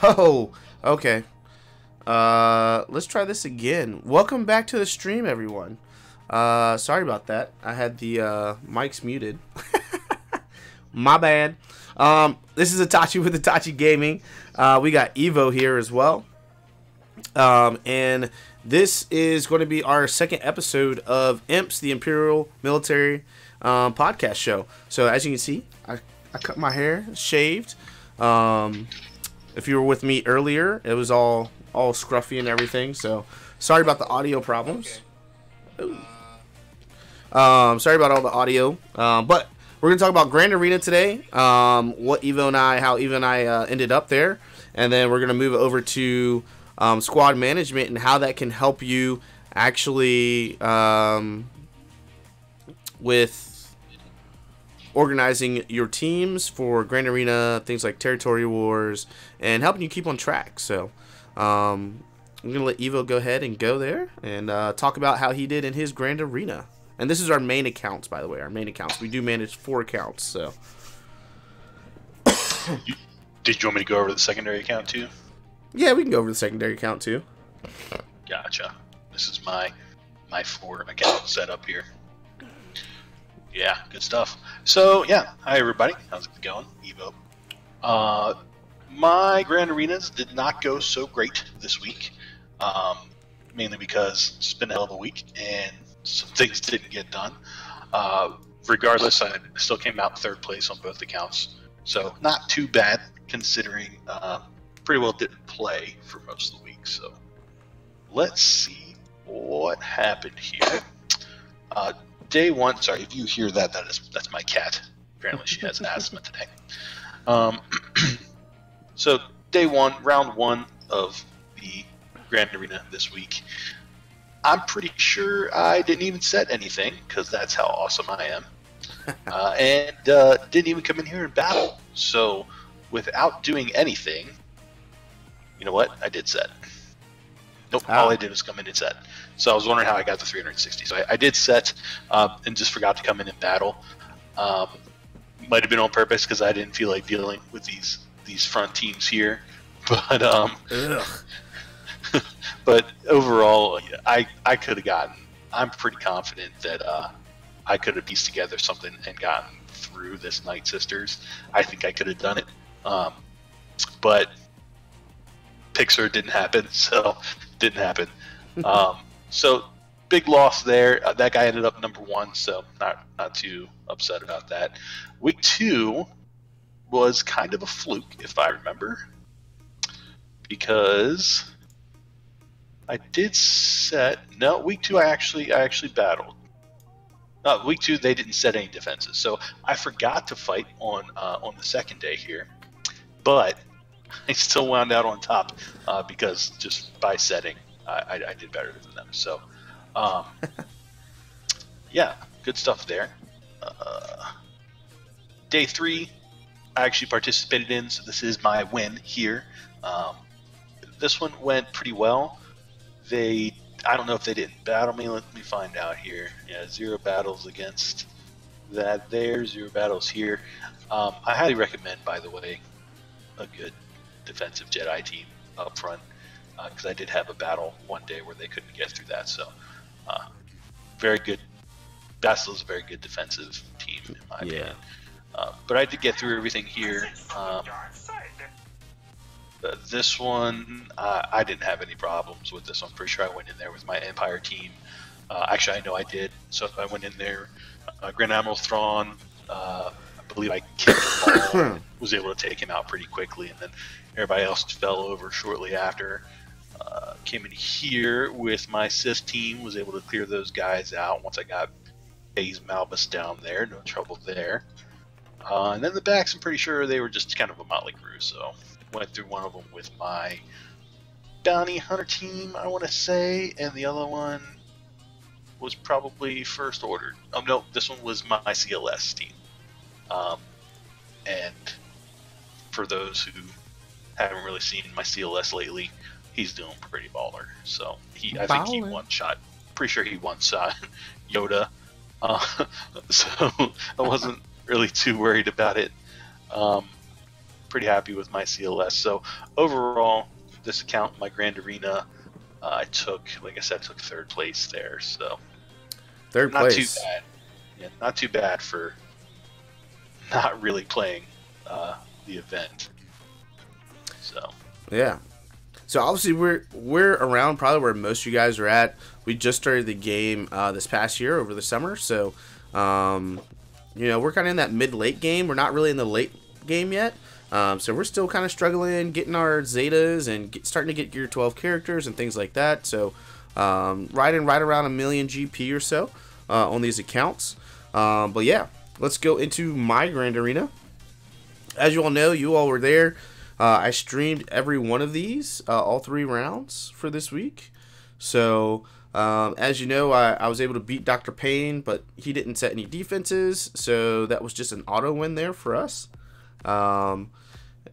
Oh, okay. Let's try this again. Welcome back to the stream, everyone. Sorry about that. I had the mics muted. My bad. This is Itachi with Itachi Gaming. We got Evo here as well. And this is going to be our second episode of IMPS, the Imperial Military podcast show. So as you can see, I cut my hair, shaved. If you were with me earlier, it was all scruffy and everything. So sorry about the audio problems. Okay. Sorry about all the audio. But we're gonna talk about Grand Arena today. How Evo and I ended up there, and then we're gonna move over to squad management and how that can help you actually with organizing your teams for Grand Arena, things like territory wars, and helping you keep on track. So I'm going to let Evo go ahead and go there and talk about how he did in his Grand Arena. And this is our main accounts, by the way, our main accounts. We do manage 4 accounts, so. Did you want me to go over the secondary account too? Yeah, we can go over the secondary account too. Gotcha. This is my 4 account setup here. Yeah, good stuff. So, yeah, hi everybody. How's it going? Evo. My Grand Arenas did not go so great this week, mainly because it's been a hell of a week and some things didn't get done. Regardless, I still came out 3rd place on both accounts, so not too bad considering pretty well didn't play for most of the week. So let's see what happened here. Day 1, sorry if you hear that's my cat. Apparently she has asthma today. So day 1, round 1 of the Grand Arena this week. I'm pretty sure I didn't even set anything because that's how awesome I am, and didn't even come in here and battle. So without doing anything, you know what? I did set. Nope, all I did was come in and set. So I was wondering how I got the 360. So I did set and just forgot to come in and battle. Might have been on purpose because I didn't feel like dealing with these front teams here. But but overall, I could have gotten. I'm pretty confident that I could have pieced together something and gotten through this Night Sisters. I think I could have done it. But Pixar didn't happen, so didn't happen. So big loss there. That guy ended up number 1, so not too upset about that. Week 2 was kind of a fluke, if I remember, because I did set. No, week 2 I actually battled. Week 2 they didn't set any defenses, so I forgot to fight on the second day here, but I still wound out on top because just by setting, I did better than them. So, yeah, good stuff there. Day 3, I actually participated in, so this is my win here. This one went pretty well. I don't know if they didn't battle me. Let me find out here. Yeah, 0 battles against that there, 0 battles here. I highly recommend, by the way, a good defensive Jedi team up front, because I did have a battle one day where they couldn't get through that. So very good. Bastille is a very good defensive team in my opinion. But I did get through everything here. This one, I didn't have any problems with this one. I'm pretty sure I went in there with my Empire team. Actually, I know I did. So I went in there. Grand Admiral Thrawn, I believe I kicked him all, was able to take him out pretty quickly, and then everybody else fell over shortly after. Came in here with my Sith team, was able to clear those guys out once I got Baze Malbus down there, no trouble there. And then the backs, I'm pretty sure they were just kind of a motley crew, so went through one of them with my Bounty Hunter team, I want to say, and the other one was probably First Order. Oh no, this one was my CLS team. And for those who haven't really seen my CLS lately, he's doing pretty baller. So I think he one-shot. Pretty sure he one-shot Yoda. So I wasn't really too worried about it. pretty happy with my CLS. So overall, this account, my Grand Arena, I took, like I said, took third place there. So third not place. too bad. Yeah, not too bad for not really playing the event. So yeah. So obviously we're around probably where most of you guys are at. We just started the game this past year over the summer, so you know, we're kind of in that mid-late game. We're not really in the late game yet, so we're still kind of struggling getting our Zetas and starting to get Gear 12 characters and things like that. So riding right around 1 million GP or so on these accounts. But yeah, let's go into my Grand Arena. As you all know, you all were there. I streamed every one of these, all 3 rounds for this week. So, as you know, I was able to beat Dr. Payne, but he didn't set any defenses. So that was just an auto win there for us.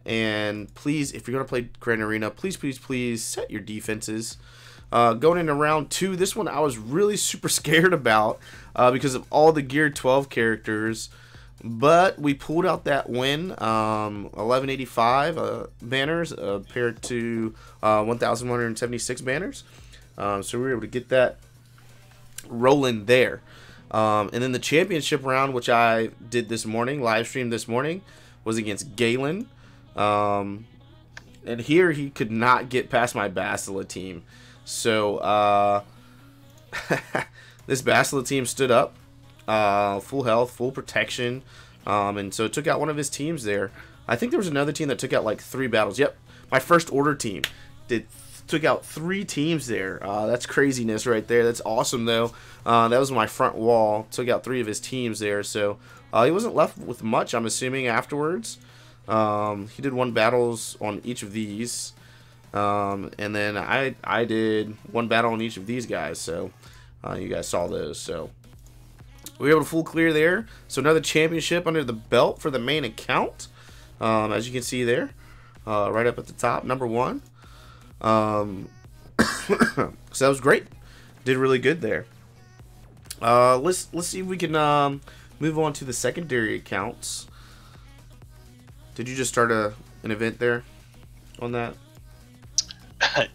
And please, if you're going to play Grand Arena, please set your defenses. Going into round 2, this one I was really super scared about because of all the Gear 12 characters. But we pulled out that win, 1185 banners compared to 1,176 banners. So we were able to get that rolling there. And then the championship round, which I did this morning, live streamed this morning, was against Galen. And here he could not get past my Bastila team. So this Bastila team stood up. Full health, full protection, and so it took out one of his teams there. I think there was another team that took out like 3 battles. Yep, my first order team took out 3 teams there. That's craziness right there. That's awesome though. That was my front wall. Took out 3 of his teams there, so he wasn't left with much, I'm assuming, afterwards. He did 1 battles on each of these, and then I did 1 battle on each of these guys. So you guys saw those. So we were able to full clear there. So another championship under the belt for the main account. As you can see there, right up at the top, number 1. So that was great. Did really good there. Let's see if we can move on to the secondary accounts. Did you just start an event there on that?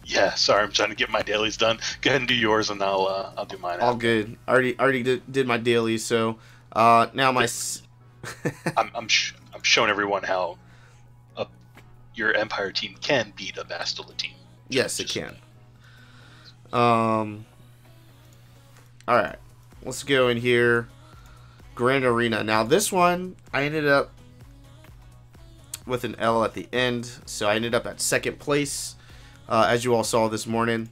Yeah, sorry, I'm trying to get my dailies done. Go ahead and do yours, and I'll do mine. All good. Already did my dailies. So now my I'm showing everyone how your Empire team can beat a Bastila team. Yes, it can. All right, let's go in here. Grand Arena. Now this one I ended up with an L at the end, so I ended up at 2nd place. As you all saw this morning.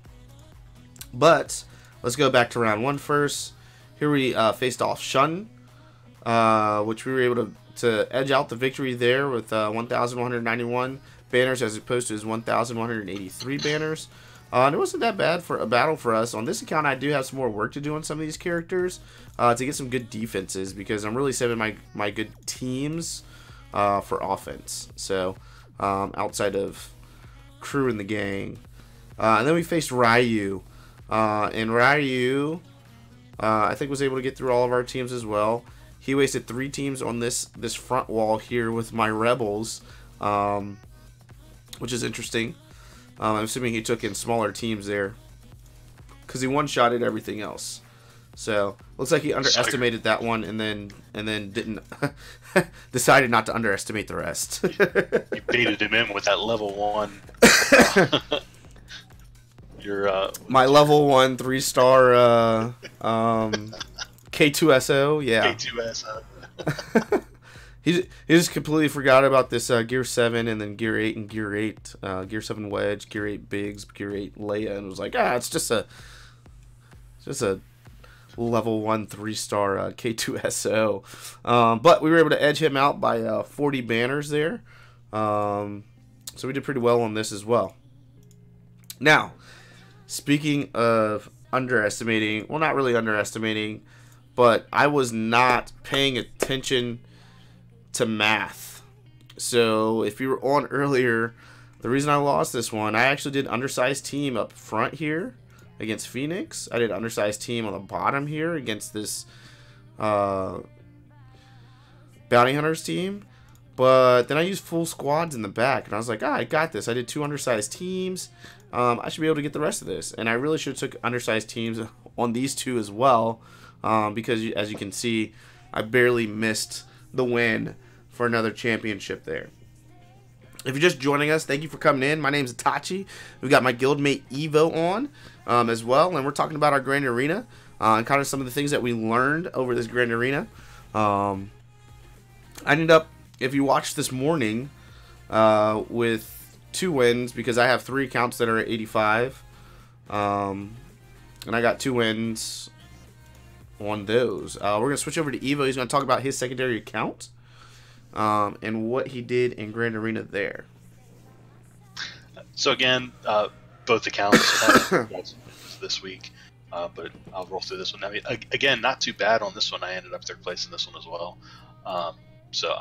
But let's go back to round 1 first. Here we faced off Shun, which we were able to edge out the victory there with 1,191 banners as opposed to his 1,183 banners. And it wasn't that bad for a battle for us. On this account, I do have some more work to do on some of these characters to get some good defenses because I'm really saving my good teams for offense. So outside of crew in the gang, and then we faced Ryu, and Ryu I think was able to get through all of our teams as well. He wasted 3 teams on this front wall here with my rebels, which is interesting. I'm assuming he took in smaller teams there because he one-shotted everything else. So looks like he underestimated that one and then didn't decided not to underestimate the rest. You baited him in with that level 1. Your my level 1 3-star K2SO, yeah. K2SO. He just completely forgot about this Gear 7 and then Gear 8 and Gear 8, Gear 7 Wedge, Gear 8 Biggs, Gear 8 Leia, and was like, it's just a level 1 3-star K2SO. But we were able to edge him out by 40 banners there. So we did pretty well on this as well. Now, speaking of underestimating, well, not really underestimating, but I was not paying attention to math. So if you were on earlier, the reason I lost this one, I actually did undersized team up front here against Phoenix. I did undersized team on the bottom here against this Bounty Hunters team. But then I used full squads in the back, and I was like, I got this. I did 2 undersized teams. I should be able to get the rest of this. And I really should have took undersized teams on these 2 as well, because as you can see, I barely missed the win for another championship there. If you're just joining us, thank you for coming in. My name's Itachi. We got my guildmate Evo on as well, and we're talking about our Grand Arena and kind of some of the things that we learned over this Grand Arena. I ended up, if you watched this morning, with 2 wins because I have 3 accounts that are at 85, and I got 2 wins on those. We're going to switch over to Evo. He's going to talk about his secondary account and what he did in Grand Arena there. So again, both accounts had this week, but I'll roll through this one. I mean, again, not too bad on this one. I ended up 3rd place in this one as well. So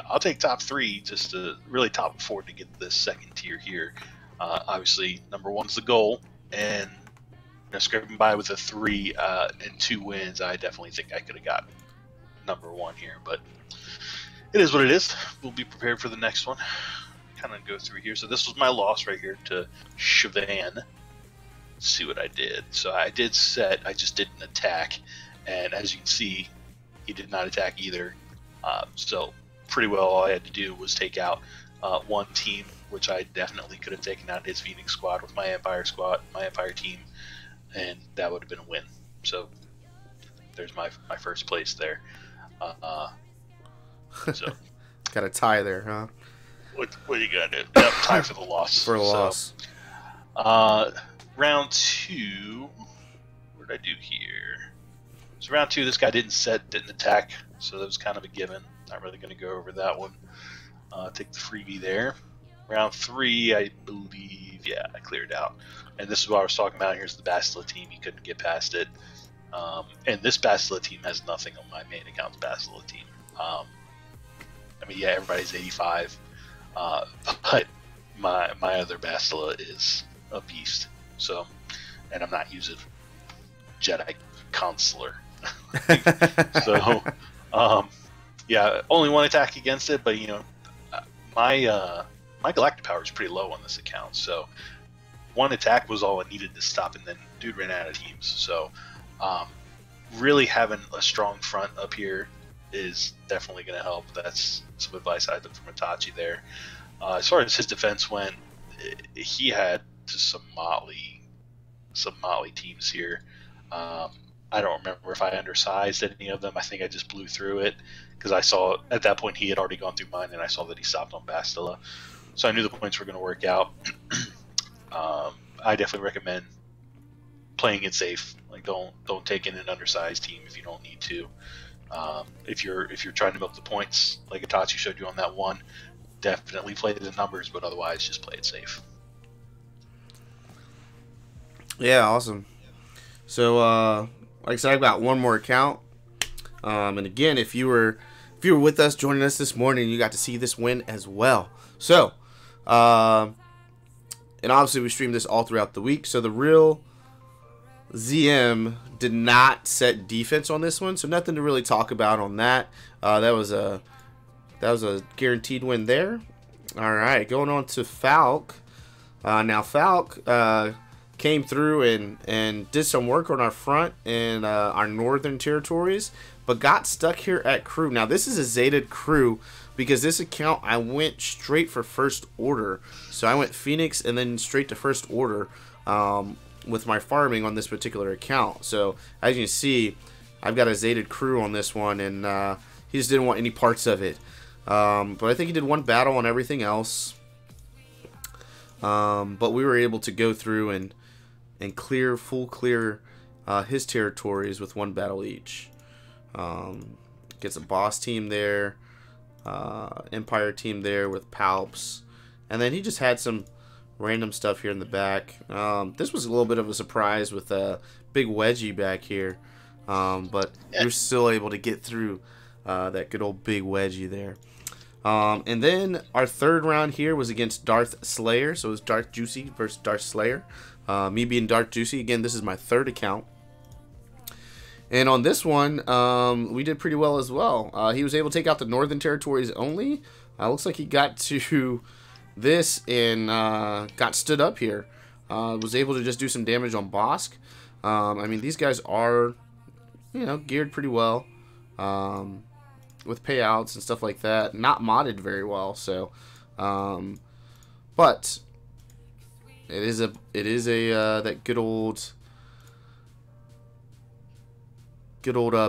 I'll take top 3, just to really top 4 to get this 2nd tier here. Obviously, number 1's the goal, and scraping by with a 3 and 2 wins, I definitely think I could have got number 1 here. But it is what it is. We'll be prepared for the next one. Kind of go through here. So this was my loss right here to Siobhan. Let's see what I did. So I did set. I just didn't attack, and as you can see, he did not attack either. So pretty well all I had to do was take out 1 team, which I definitely could have taken out his Phoenix squad with my Empire team, and that would have been a win. So there's my 1st place there. So got a tie there, huh? What you got to do? Yep, tie for the loss. For a loss. Round 2. What did I do here? So round 2, this guy didn't attack, so that was kind of a given. Not really going to go over that one. Take the freebie there. Round 3, I believe, yeah, I cleared out. And this is what I was talking about. Here's the Bastila team. You couldn't get past it. And this Bastila team has nothing on my main account's Bastila team. I mean, yeah, everybody's 85, but my other Bastila is a beast. So, and I'm not using Jedi Consular. So, yeah, only 1 attack against it, but you know, my galactic power is pretty low on this account, so 1 attack was all I needed to stop, and then dude ran out of teams. So, really having a strong front up here is definitely going to help. That's some advice I took from Itachi there. As far as his defense went, he had just some motley teams here. I don't remember if I undersized any of them. I think I just blew through it because I saw at that point he had already gone through mine, and I saw that he stopped on Bastila. So I knew the points were going to work out. I definitely recommend playing it safe. Like don't take in an undersized team if you don't need to. If you're trying to milk the points, like Itachi showed you on that one, definitely play the numbers, but otherwise just play it safe. Yeah, awesome. So, like I said, I've got 1 more account. And again, if you were with us, joining us this morning, you got to see this win as well. So, and obviously we streamed this all throughout the week. So the real ZM did not set defense on this one, so nothing to really talk about on that. That was a guaranteed win there. All right, going on to Falk. Now Falk came through and did some work on our front in our northern territories, but got stuck here at crew. Now this is a Zetaed crew because this account I went straight for first order. So I went Phoenix and then straight to first order with my farming on this particular account. So as you can see, I've got a Zetaed crew on this one, and he just didn't want any parts of it. But I think he did 1 battle on everything else. But we were able to go through and full clear his territories with 1 battle each. Gets a boss team there, Empire team there with Palps, and then he just had some random stuff here in the back. This was a little bit of a surprise with a big wedgie back here, but you're still able to get through that good old big wedgie there. And then our 3rd round here was against Darth Slayer, so it was Darth Juicy versus Darth Slayer. Me being Darth Juicy, again, this is my 3rd account. And on this one, we did pretty well as well. He was able to take out the northern territories only, Looks like he got to this and got stood up here. Was able to just do some damage on Bosk. I mean, these guys are, geared pretty well with payouts and stuff like that. Not modded very well, so. But it is a that good old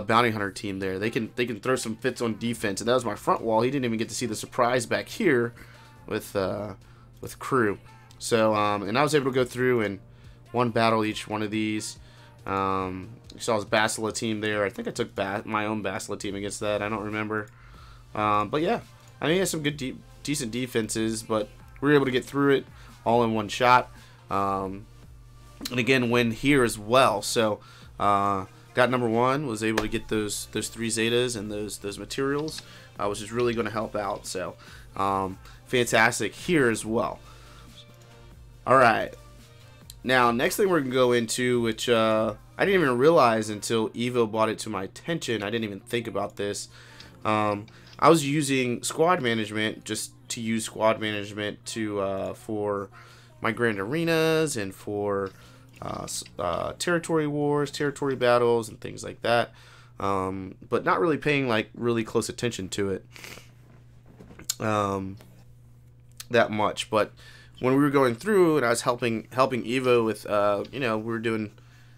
bounty hunter team there. They can throw some fits on defense, and that was my front wall. He didn't even get to see the surprise back here with crew. So and I was able to go through and one battle each one of these. You saw his Basila team there. I think I took my own Basila team against that. I don't remember. But yeah, I mean, he has some good decent defenses, but we were able to get through it all in one shot. And again, win here as well. So got number one, was able to get those 3 Zetas and those materials, which is really going to help out. So fantastic here as well. All right. Now, next thing we're going to go into, which I didn't even realize until Evo brought it to my attention. I didn't even think about this. I was using squad management, just to use squad management to for my grand arenas and for territory wars, territory battles, and things like that. But not really paying like really close attention to it that much. But when we were going through and I was helping Evo with, we were doing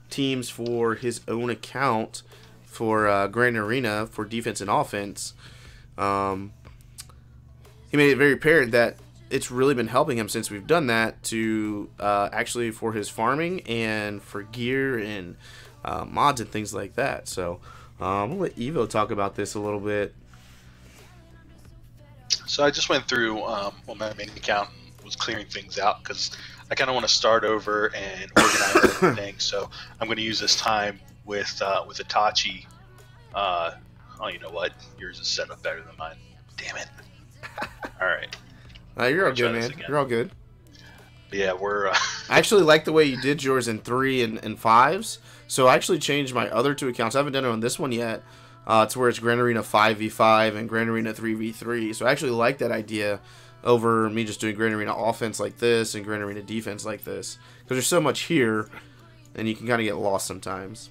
teams for his own account for Grand Arena for defense and offense. He made it very apparent that it's really been helping him since we've done that to actually for his farming and for gear and mods and things like that. So I'm going to let Evo talk about this a little bit. So I just went through my main account and was clearing things out because I kind of want to start over and organize everything. So I'm going to use this time with Itachi. Oh, you know what? Yours is set up better than mine. Damn it. All right. You're all good, man. You're all good. But yeah, we're... I actually like the way you did yours in 3 and 5s. So I actually changed my other 2 accounts. I haven't done it on this one yet. To where it's Grand Arena 5v5 and Grand Arena 3v3. So I actually like that idea over me just doing Grand Arena offense like this and Grand Arena defense like this. Because there's so much here, and you can kind of get lost sometimes.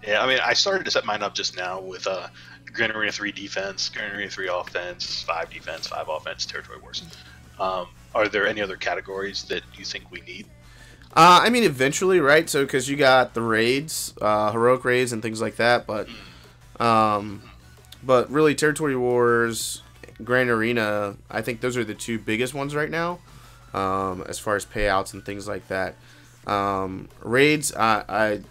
Yeah, I mean, I started to set mine up just now with Grand Arena 3 defense, Grand Arena 3 offense, 5 defense, 5 offense, territory wars. Are there any other categories that you think we need? I mean, eventually, right? So, because you got the raids, heroic raids, and things like that, but really, territory wars, Grand Arena, I think those are the 2 biggest ones right now, as far as payouts and things like that. Raids, I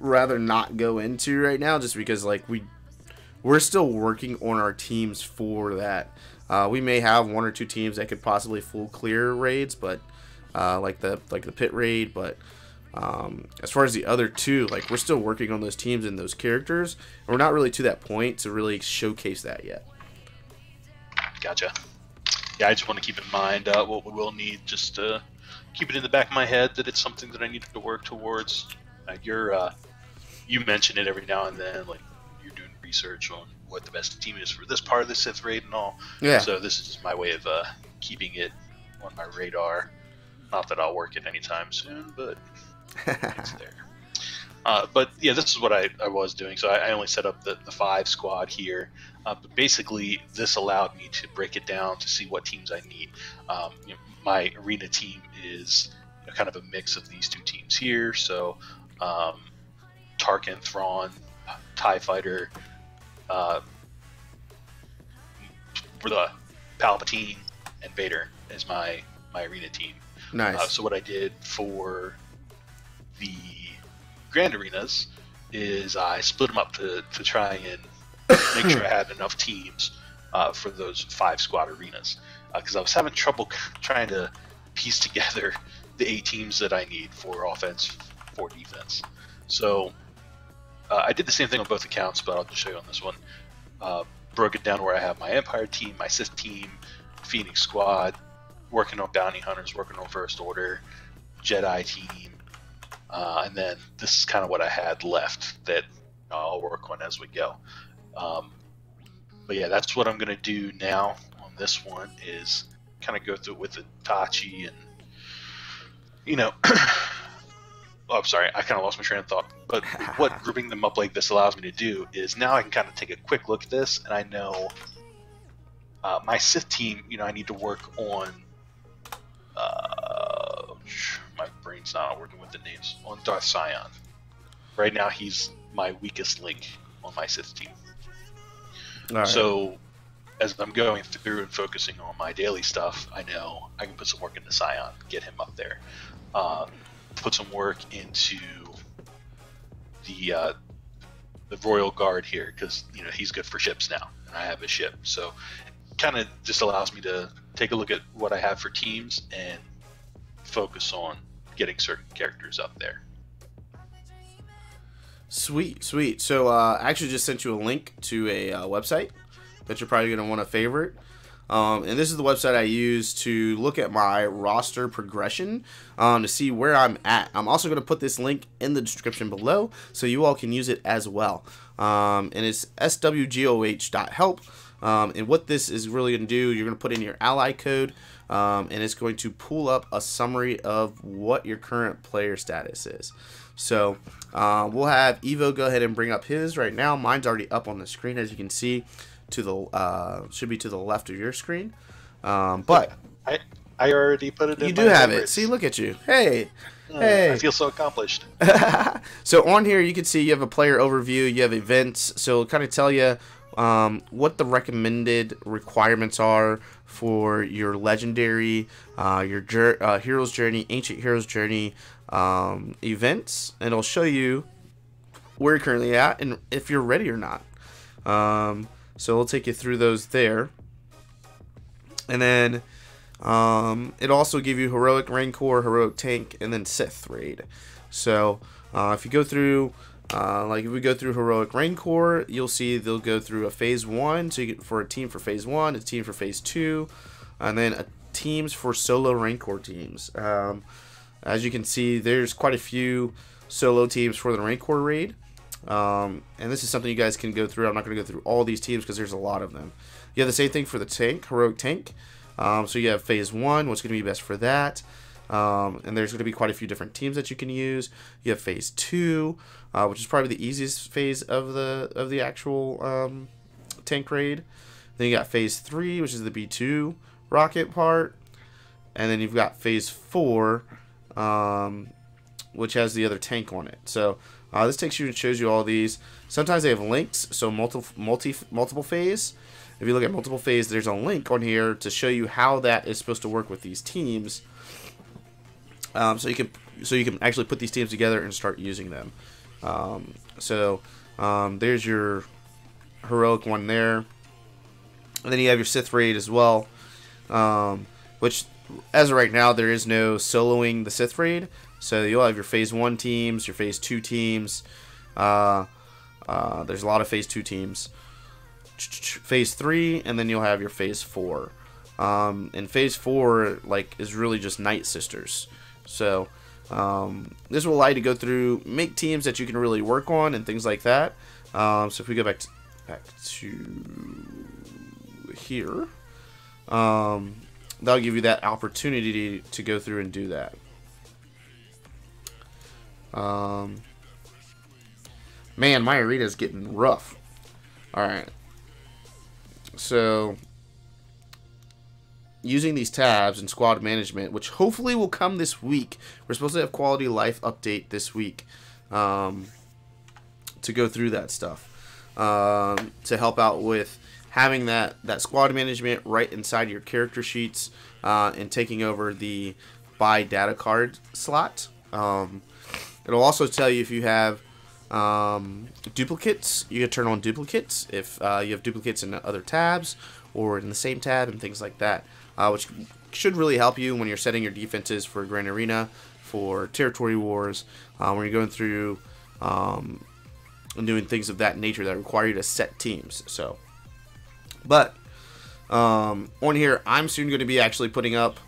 rather not go into right now, just because like we're still working on our teams for that. We may have 1 or 2 teams that could possibly full clear raids, but like the pit raid. But as far as the other 2, like we're still working on those teams and those characters, and we're not really to that point to really showcase that yet. Gotcha. Yeah, I just want to keep in mind what we will need, just to keep it in the back of my head that it's something that I need to work towards. You mention it every now and then, like you're doing research on what the best team is for this part of the Sith raid and all. Yeah. So this is just my way of keeping it on my radar. Not that I'll work it anytime soon, but it's there. But yeah, this is what I was doing. So I only set up the 5 squad here. But basically, this allowed me to break it down to see what teams I need. My arena team is kind of a mix of these 2 teams here. So Tarkin, Thrawn, TIE Fighter, for the Palpatine, and Vader is my arena team. Nice. So what I did for the Grand Arenas is I split them up to try and make sure I had enough teams for those 5 squad arenas. Because I was having trouble trying to piece together the 8 teams that I need for offense, for defense. So I did the same thing on both accounts, but I'll just show you on this one. Broke it down where I have my Empire team, my Sith team, Phoenix squad, working on bounty hunters, working on First Order, Jedi team, and then this is kind of what I had left that I'll work on as we go. But yeah, that's what I'm going to do now on this one is kind of go through it with Itachi and, you know, oh, I'm sorry, I kind of lost my train of thought. But what grouping them up like this allows me to do is now I can kind of take a quick look at this, and I know my Sith team, you know, I need to work on, my brain's not working with the names, on Darth Sion. Right now he's my weakest link on my Sith team. Right. So as I'm going through and focusing on my daily stuff, I know I can put some work into Sion, get him up there. Put some work into the Royal Guard here, because, you know, he's good for ships now, and I have a ship. So kind of just allows me to take a look at what I have for teams and focus on getting certain characters up there. Sweet, sweet. So I actually just sent you a link to a website that you're probably going to want to favorite. And this is the website I use to look at my roster progression to see where I'm at. I'm also going to put this link in the description below so you all can use it as well. And it's swgoh.help. And what this is really going to do, you're going to put in your ally code, and it's going to pull up a summary of what your current player status is. So we'll have Evo go ahead and bring up his right now. Mine's already up on the screen, as you can see. To the should be to the left of your screen, but I already put it in. You do have it. See, look at you. Hey, hey. I feel so accomplished. So on here you can see you have a player overview, you have events, so it'll kind of tell you what the recommended requirements are for your legendary, your hero's journey, ancient hero's journey events, and it'll show you where you're currently at and if you're ready or not. So we'll take you through those there. And then it'll also give you Heroic Rancor, Heroic Tank, and then Sith Raid. So if you go through, like if we go through Heroic Rancor, you'll see they'll go through a Phase 1. So you get for a team for Phase 1, a team for Phase 2, and then teams for solo Rancor teams. As you can see, there's quite a few solo teams for the Rancor Raid. And this is something you guys can go through. I'm not going to go through all these teams because there's a lot of them. You have the same thing for the tank, Heroic Tank. So you have Phase 1, what's going to be best for that. And there's going to be quite a few different teams that you can use. You have Phase 2, which is probably the easiest phase of the actual tank raid. Then you got Phase 3, which is the B2 rocket part. And then you've got Phase 4, which has the other tank on it. So this takes you and shows you all these. Sometimes they have links, so multiple phase. If you look at multiple phase, there's a link on here to show you how that is supposed to work with these teams. So you can actually put these teams together and start using them. There's your heroic one there, and then you have your Sith Raid as well, which as of right now there is no soloing the Sith Raid. So you'll have your Phase 1 teams, your Phase 2 teams. There's a lot of Phase 2 teams. Phase 3, and then you'll have your Phase 4. And Phase 4 is really just Night Sisters. So this will allow you to go through, make teams that you can really work on and things like that. So if we go back to here, that'll give you that opportunity to go through and do that. Man, my arena's getting rough. Alright. So, using these tabs in squad management, which hopefully will come this week. We're supposed to have quality life update this week. To go through that stuff. To help out with having that squad management right inside your character sheets. And taking over the buy data card slot. It'll also tell you if you have duplicates. You can turn on duplicates if you have duplicates in other tabs or in the same tab and things like that, which should really help you when you're setting your defenses for Grand Arena, for Territory Wars, when you're going through and doing things of that nature that require you to set teams. So, but on here, I'm soon going to be actually putting up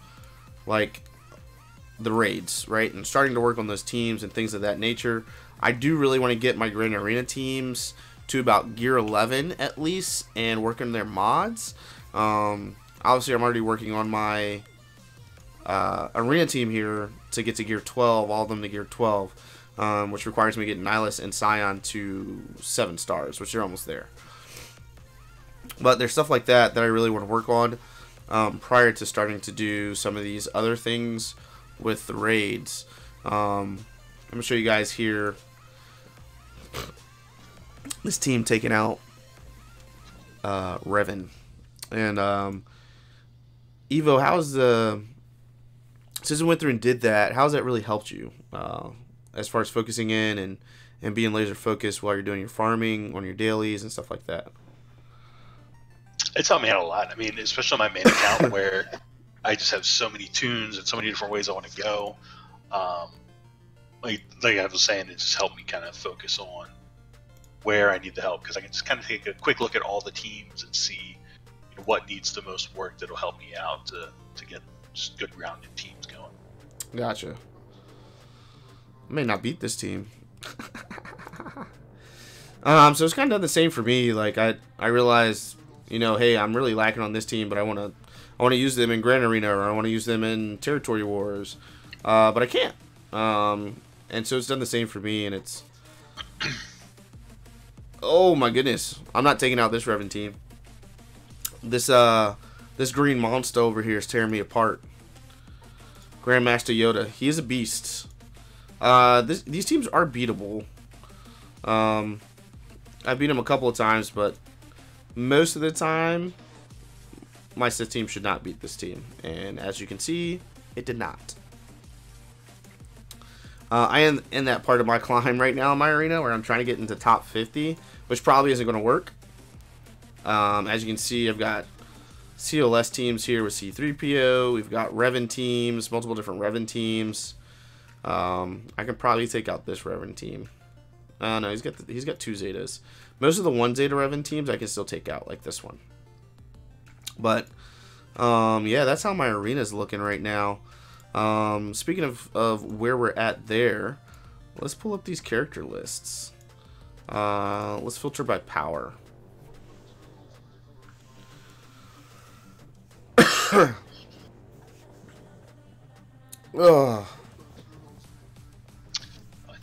the raids, right, and starting to work on those teams and things of that nature. I do really want to get my Grand Arena teams to about Gear 11 at least and work on their mods. obviously I'm already working on my arena team here to get to gear 12, all of them to gear 12, which requires me to get Nihilus and Scion to 7 stars, which are almost there. But there's stuff like that that I really want to work on prior to starting to do some of these other things with the raids. I'm going to show you guys here this team taking out Revan. And Evo, how's the... Since we went through and did that, how's that really helped you as far as focusing in and being laser focused while you're doing your farming on your dailies and stuff like that? It's helped me out a lot. I mean, especially on my main account where I just have so many tunes and so many different ways I want to go. Like I was saying, it just helped me kind of focus on where I need the help, because I can just kind of take a quick look at all the teams and see what needs the most work that'll help me out to get just good grounded teams going. Gotcha. I may not beat this team. So it's kind of done the same for me. Like I realized, hey, I'm really lacking on this team, but I want to use them in Grand Arena, or I want to use them in Territory Wars, but I can't. And so it's done the same for me, and it's... Oh my goodness. I'm not taking out this Revan team. This green monster over here is tearing me apart. Grandmaster Yoda. He is a beast. These teams are beatable. I beat him a couple of times, but most of the time, my Sith team should not beat this team. And as you can see, it did not. I am in that part of my climb right now in my arena where I'm trying to get into top 50, which probably isn't going to work. As you can see, I've got CLS teams here with C-3PO. We've got Revan teams, multiple different Revan teams. I can probably take out this Revan team. No, he's got 2 Zetas. Most of the 1 Zeta Revan teams I can still take out, like this one. But yeah, that's how my arena's looking right now. Speaking of where we're at there, let's pull up these character lists. Let's filter by power. I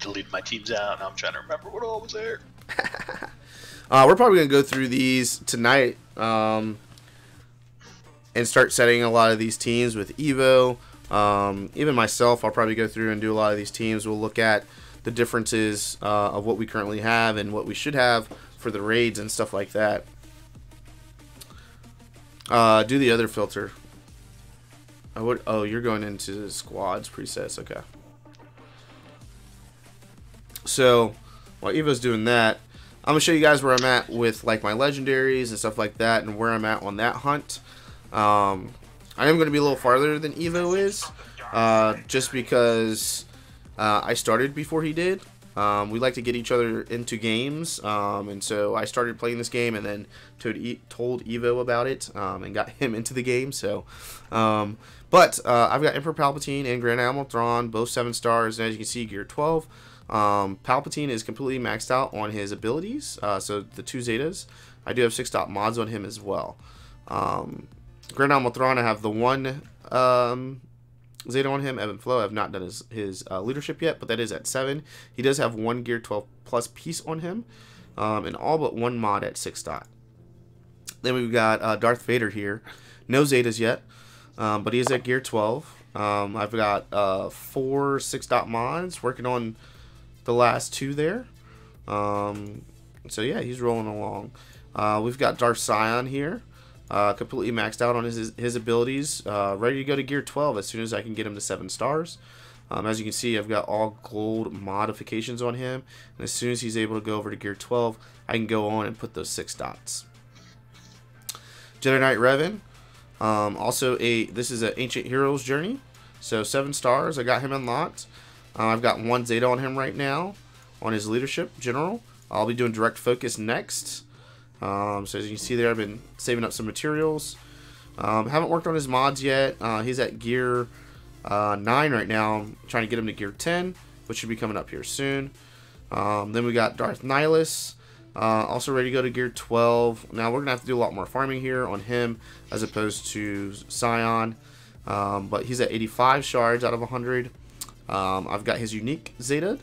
deleted my teams out, and I'm trying to remember what all was there. We're probably going to go through these tonight and start setting a lot of these teams with Evo. Even myself, I'll probably go through and do a lot of these teams. We'll look at the differences of what we currently have and what we should have for the raids and stuff like that. Do the other filter. Oh, you're going into squads presets. Okay. So while Evo's doing that, I'm gonna show you guys where I'm at with like my legendaries and stuff like that, and where I'm at on that hunt. I am going to be a little farther than Evo is, just because I started before he did. We like to get each other into games, and so I started playing this game and then told Evo about it and got him into the game. So, but I've got Emperor Palpatine and Grand Admiral Thrawn, both 7 stars, and as you can see, gear 12. Palpatine is completely maxed out on his abilities, so the 2 Zetas. I do have 6 dot mods on him as well. Grand Admiral Thrawn, I have the 1 Zeta on him. Evan Flow, I have not done his leadership yet, but that is at 7. He does have 1 gear 12 plus piece on him, and all but 1 mod at 6 dot. Then we've got Darth Vader here. No Zetas yet, but he is at gear 12. I've got 4 6 dot mods, working on the last 2 there. So yeah, he's rolling along. We've got Darth Scion here. Completely maxed out on his abilities, ready to go to gear 12 as soon as I can get him to 7 stars. As you can see, I've got all gold modifications on him, and as soon as he's able to go over to gear 12, I can go on and put those 6 dots. Jedi Knight Revan, this is an Ancient Heroes Journey, so 7 stars. I got him unlocked. I've got 1 Zeta on him right now on his leadership general. I'll be doing direct focus next. So as you can see there, I've been saving up some materials. Haven't worked on his mods yet. He's at gear 9 right now. I'm trying to get him to gear 10, which should be coming up here soon. Then we got Darth Nihilus. Also ready to go to gear 12. Now we're going to have to do a lot more farming here on him as opposed to Scion. But he's at 85 shards out of 100. I've got his unique Zeta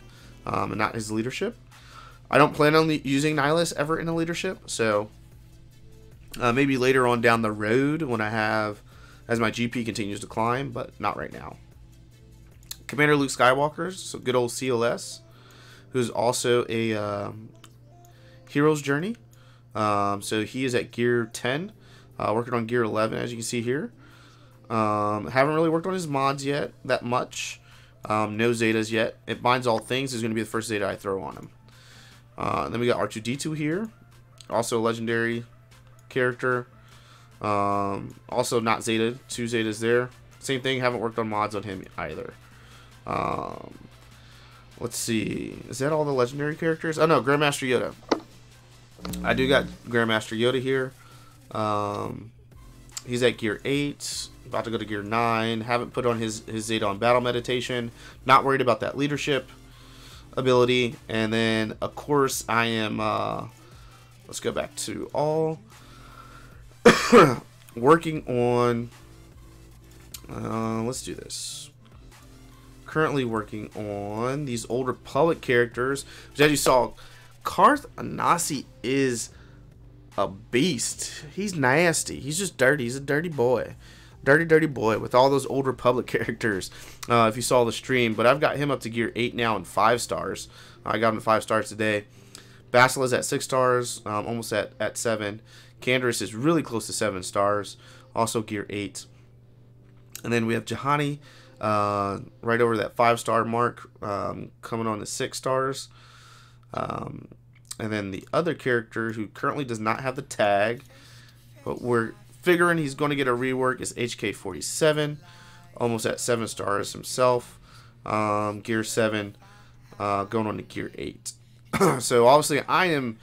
and not his leadership. I don't plan on using Nihilus ever in a leadership. So maybe later on down the road when I have, as my GP continues to climb, but not right now. Commander Luke Skywalker, so good old CLS, who's also a Hero's Journey. So he is at gear 10, working on gear 11, as you can see here. Haven't really worked on his mods yet that much. No Zetas yet. It binds all things is going to be the first Zeta I throw on him. Then we got R2-D2 here, also a legendary character. Also not Zeta, 2 Zetas there. Same thing, haven't worked on mods on him either. Let's see, is that all the legendary characters? Oh no, Grandmaster Yoda. I do got Grandmaster Yoda here. He's at gear 8, about to go to gear 9. Haven't put on his Zeta on Battle Meditation. Not worried about that leadership ability. And then, of course, I am, let's go back to all. Working on, let's do this. Currently working on these Old Republic characters, which as you saw, Karth Anasi is a beast. He's nasty. He's just dirty. He's a dirty boy. Dirty boy with all those Old Republic characters. If you saw the stream. But I've got him up to gear 8 now and 5 stars. I got him to 5 stars today. Basil is at 6 stars. Almost at 7. Canderous is really close to 7 stars. Also gear 8. And then we have Jahani. Right over that 5-star mark. Coming on to 6 stars. And then the other character who currently does not have the tag, but we're figuring he's going to get a rework, is HK47, almost at 7 stars himself. Gear 7, going on to gear 8. So obviously I am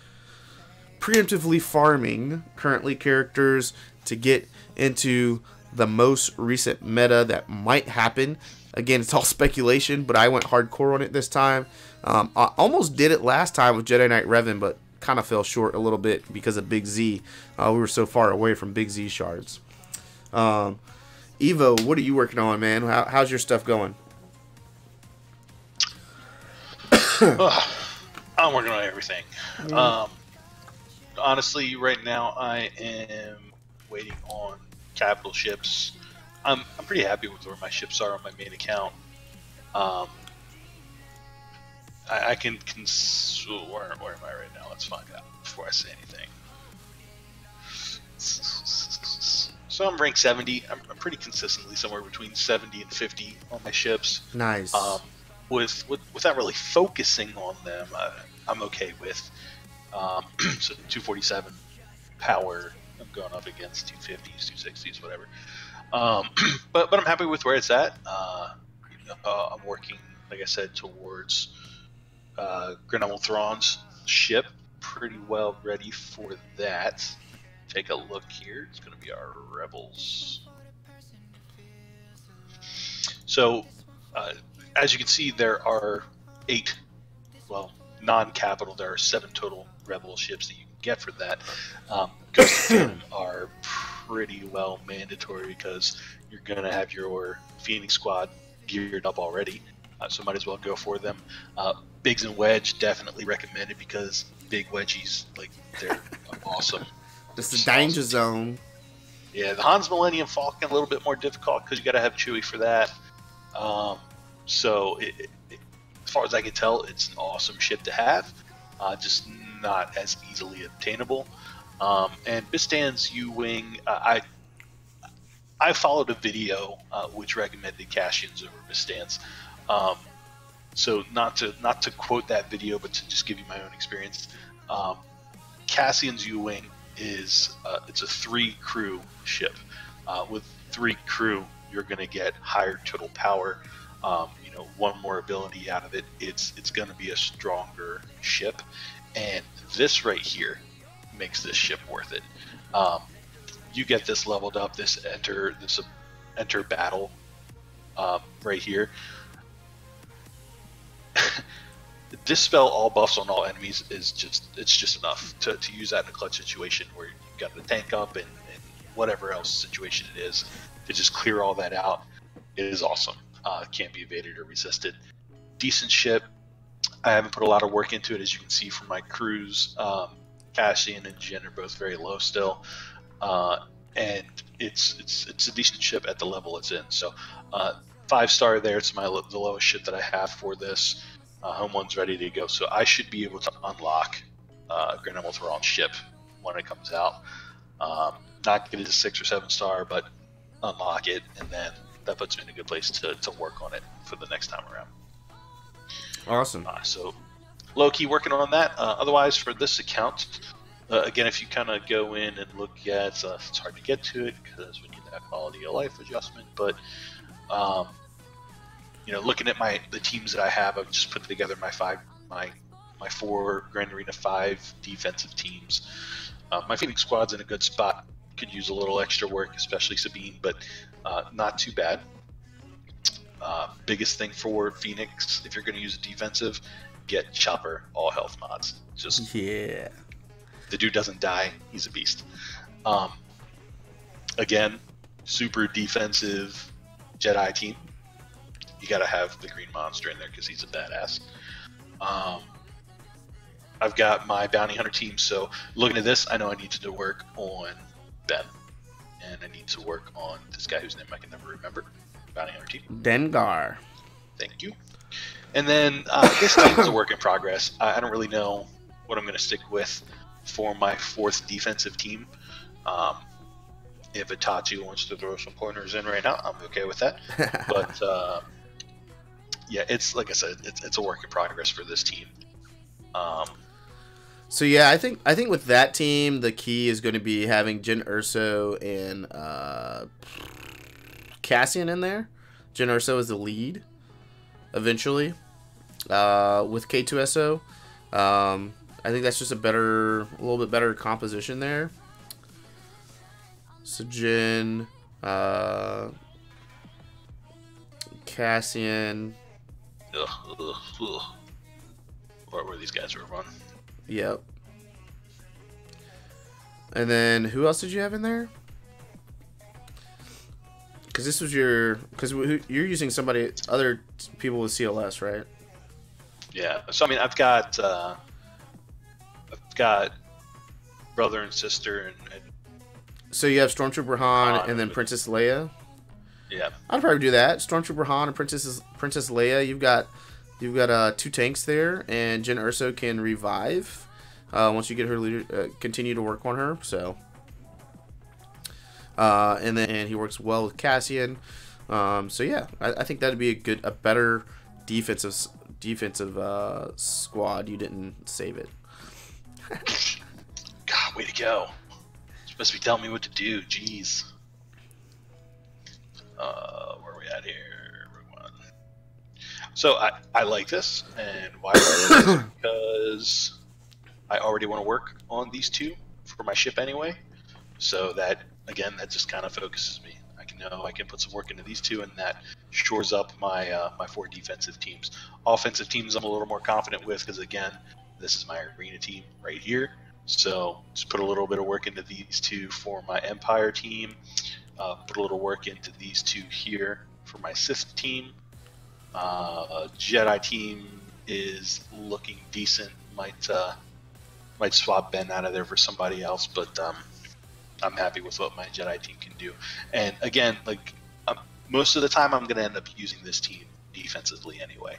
preemptively farming currently characters to get into the most recent meta that might happen. Again, it's all speculation, but I went hardcore on it this time. I almost did it last time with Jedi Knight Revan, but kind of fell short a little bit because of Big Z. We were so far away from Big Z shards. Evo, what are you working on, man? How's your stuff going? I'm working on everything. Honestly, right now I am waiting on capital ships. I'm pretty happy with where my ships are on my main account. I can where am I right now? Let's find out before I say anything. So I'm ranked 70. I'm pretty consistently somewhere between 70 and 50 on my ships. Nice. Without really focusing on them, I'm okay with. So 247 power. I'm going up against 250s, 260s, whatever. But I'm happy with where it's at. I'm working, like I said, towards Grand Admiral Thrawn's ship. Pretty well ready for that. Take a look here. It's going to be our rebels. So, as you can see, there are 8, well, non-capital. There are 7 total rebel ships that you can get for that. Ghost of them are pretty well mandatory because you're going to have your Phoenix Squad geared up already. So might as well go for them. Bigs and Wedge definitely recommended because big wedgies, like, they're awesome. Just the danger zone. Yeah, the Han's Millennium Falcon a little bit more difficult because you got to have Chewie for that. So as far as I can tell, it's an awesome ship to have, just not as easily obtainable. And Bistan's U-Wing, I followed a video which recommended Cassian's over Bistan's. So not to quote that video, but to just give you my own experience, Cassian's U-Wing is it's a 3 crew ship. With 3 crew, you're going to get higher total power. You know, 1 more ability out of it. It's going to be a stronger ship, and this right here makes this ship worth it. You get this leveled up. This enter battle right here. dispel all buffs on all enemies is just enough to use that in a clutch situation where you've got the tank up and whatever else situation it is, to just clear all that out. It is awesome. Can't be evaded or resisted. Decent ship. I haven't put a lot of work into it, as you can see from my crews. Cassian and Jin are both very low still, and it's a decent ship at the level it's in. So 5-star there. It's the lowest ship that I have for this. Home one's ready to go, so I should be able to unlock Grand Admiral Thrawn's ship when it comes out. Not get it to 6 or 7-star, but unlock it, and then that puts me in a good place to work on it for the next time around. Awesome. So low-key working on that. Otherwise, for this account, again, if you kind of go in and look at, it's hard to get to it because we need that quality of life adjustment, but looking at the teams that I have, I've just put together my 4 Grand Arena 5 defensive teams. My Phoenix squad's in a good spot. Could use a little extra work, especially Sabine, but not too bad. Biggest thing for Phoenix, if you're going to use a defensive, get Chopper all health mods. Just the dude doesn't die, he's a beast. Again, super defensive Jedi team. You got to have the green monster in there because he's a badass. I've got my bounty hunter team, so looking at this, I know I need to work on Ben, and I need to work on this guy whose name I can never remember. Bounty hunter team. Dengar. Thank you. And then this team is a work in progress. I don't really know what I'm going to stick with for my 4th defensive team. If Itachi wants to throw some pointers in right now, I'm okay with that. But yeah, it's like I said, it's a work in progress for this team. So yeah, I think with that team, the key is going to be having Jyn Erso and Cassian in there. Jyn Erso is the lead eventually with K2SO. I think that's just a little bit better composition there. So Jyn, Cassian. Where these guys were run. Yep. And then who else did you have in there? Because this was you're using other people with CLS, right? Yeah. So I mean, I've got brother and sister and so you have Stormtrooper Han and then Princess Leia. Yeah. I'd probably do that. Stormtrooper Han and Princess Leia. You've got 2 tanks there, and Jyn Erso can revive once you get her leader. Continue to work on her. So, and he works well with Cassian. So yeah, I think that'd be a better defensive squad. You didn't save it. God, way to go! You're supposed to be telling me what to do. Jeez. Where are we at here? So I like this, and why? Because I already want to work on these 2 for my ship anyway. So that just kind of focuses me. I can put some work into these 2, and that shores up my 4 defensive teams. Offensive teams I'm a little more confident with because again, this is my arena team right here. So just put a little bit of work into these 2 for my Empire team. Put a little work into these 2 here for my Sith team. Jedi team is looking decent. Might swap Ben out of there for somebody else, but I'm happy with what my Jedi team can do. And again, most of the time, I'm going to end up using this team defensively anyway.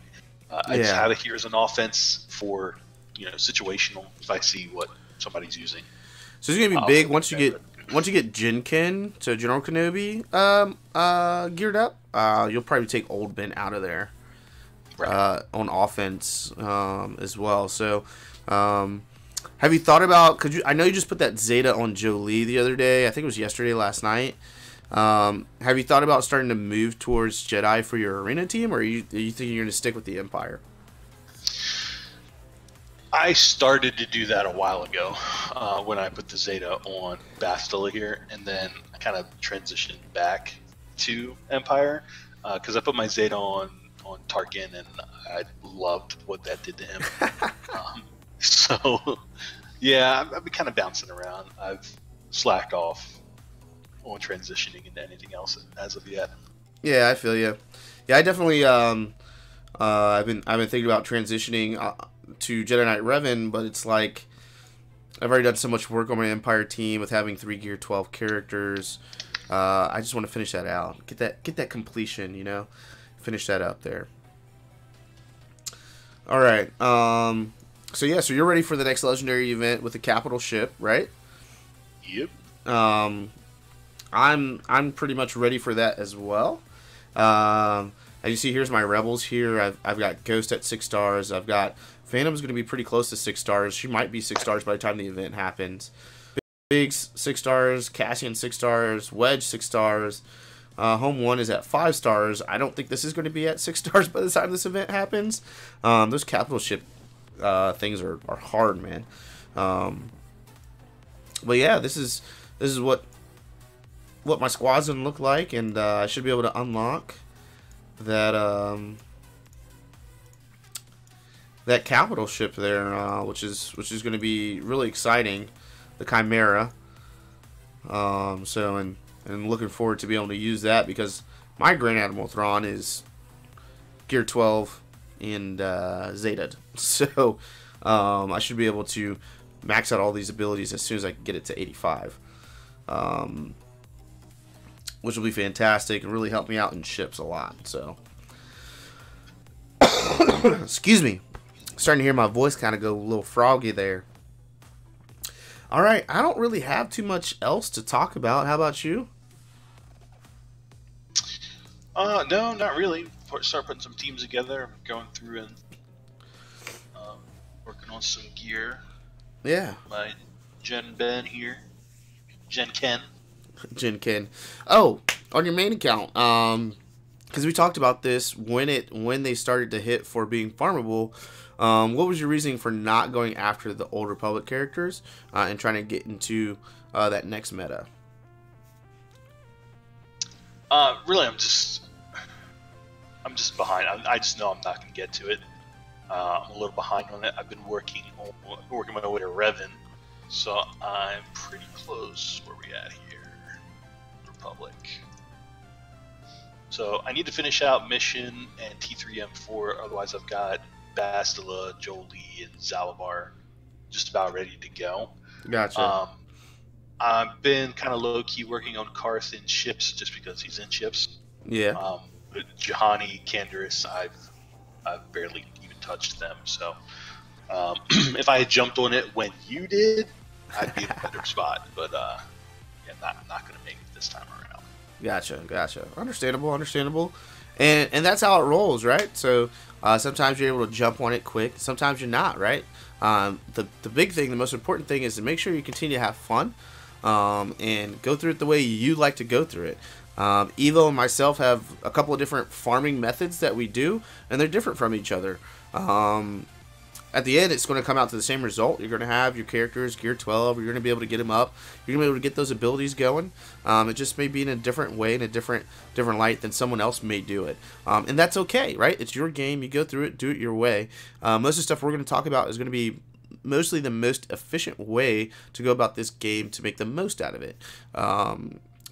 I just have it here as an offense for situational if I see what somebody's using. So it's going to be big once you get Jinkin, so General Kenobi, geared up. You'll probably take old Ben out of there, right, on offense as well. So, have you thought about? I know you just put that Zeta on Jolie the other day. I think it was yesterday, last night. Have you thought about starting to move towards Jedi for your arena team, or are you thinking you're going to stick with the Empire? I started to do that a while ago when I put the Zeta on Bastila here, and then I kind of transitioned back to Empire because I put my Zeta on on Tarkin, and I loved what that did to him. So, yeah, I've been kind of bouncing around. I've slacked off on transitioning into anything else as of yet. Yeah, I feel you. Yeah, I definitely I've been thinking about transitioning to Jedi Knight Revan, but it's like I've already done so much work on my Empire team with having 3 Gear 12 characters. I just want to finish that out. Get that completion, you know? Finish that up there. All right. So yeah, so you're ready for the next legendary event with the capital ship, right? Yep. I'm pretty much ready for that as well. As you see, here's my rebels here. I've got Ghost at 6 stars. I've got Phantom's going to be pretty close to 6 stars. She might be 6 stars by the time the event happens. Biggs 6 stars. Cassian 6 stars. Wedge 6 stars. Home 1 is at 5 stars. I don't think this is going to be at 6 stars by the time this event happens. Those capital ship things are hard, man. But yeah, this is what my squad's gonna look like, and I should be able to unlock that that capital ship there, which is going to be really exciting, the Chimera. So and looking forward to be able to use that, because my Grand Admiral Thrawn is Gear 12 and Zeta'd. So I should be able to max out all these abilities as soon as I can get it to 85. Which will be fantastic and really help me out in ships a lot. So, excuse me, starting to hear my voice kind of go a little froggy there. All right, I don't really have too much else to talk about. How about you? No, not really. Start putting some teams together. I'm going through and working on some gear. Yeah. My Gen Ben here, Gen Ken. Gen Ken. Oh, on your main account, because we talked about this when they started to hit for being farmable. What was your reasoning for not going after the Old Republic characters and trying to get into that next meta? Really, I'm just behind. I just know I'm not going to get to it. I'm a little behind on it. I've been working my way to Revan, so I'm pretty close. Where we at here? Republic. So I need to finish out Mission and T3M4, otherwise I've got Bastila, Jolie, and Zalabar just about ready to go. Gotcha. I've been kind of low-key working on Karth in ships just because he's in ships. Yeah. But Juhani, Canderous, I've barely even touched them. So if I had jumped on it when you did, I'd be in a better spot. But yeah, not going to make it this time around. Gotcha. Understandable. And that's how it rolls, right? So sometimes you're able to jump on it quick. Sometimes you're not, right? The big thing, the most important thing is to make sure you continue to have fun and go through it the way you like to go through it. Evo and myself have a couple of different farming methods that we do, and they're different from each other. At the end, it's going to come out to the same result. You're going to have your characters Gear 12. You're going to be able to get them up. You're going to be able to get those abilities going. It just may be in a different way, in a different light than someone else may do it. And that's okay, right? It's your game. You go through it. Do it your way. Most of the stuff we're going to talk about is going to be mostly the most efficient way to go about this game to make the most out of it.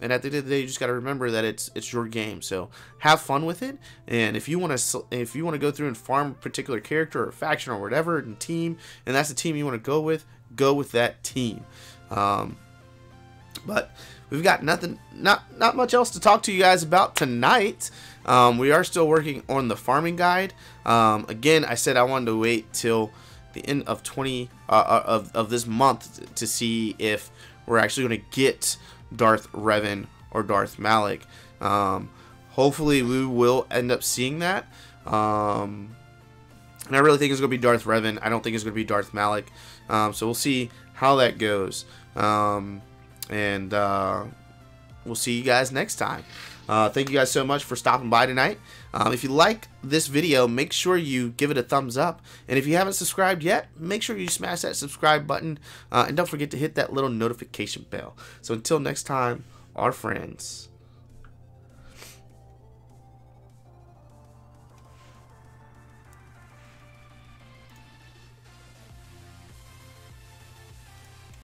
And at the end of the day, you just got to remember that it's your game. So have fun with it. And if you want to go through and farm a particular character or faction or whatever and team, and that's the team you want to go with that team. But we've got not much else to talk to you guys about tonight. We are still working on the farming guide. Again, I said I wanted to wait till the end of of this month to see if we're actually going to get Darth Revan or Darth Malak. Hopefully we will end up seeing that. And I really think it's going to be Darth Revan. I don't think it's going to be Darth Malak. So we'll see how that goes. And we'll see you guys next time. Thank you guys so much for stopping by tonight. If you like this video, make sure you give it a thumbs up. And if you haven't subscribed yet, make sure you smash that subscribe button. And don't forget to hit that little notification bell. So until next time, our friends.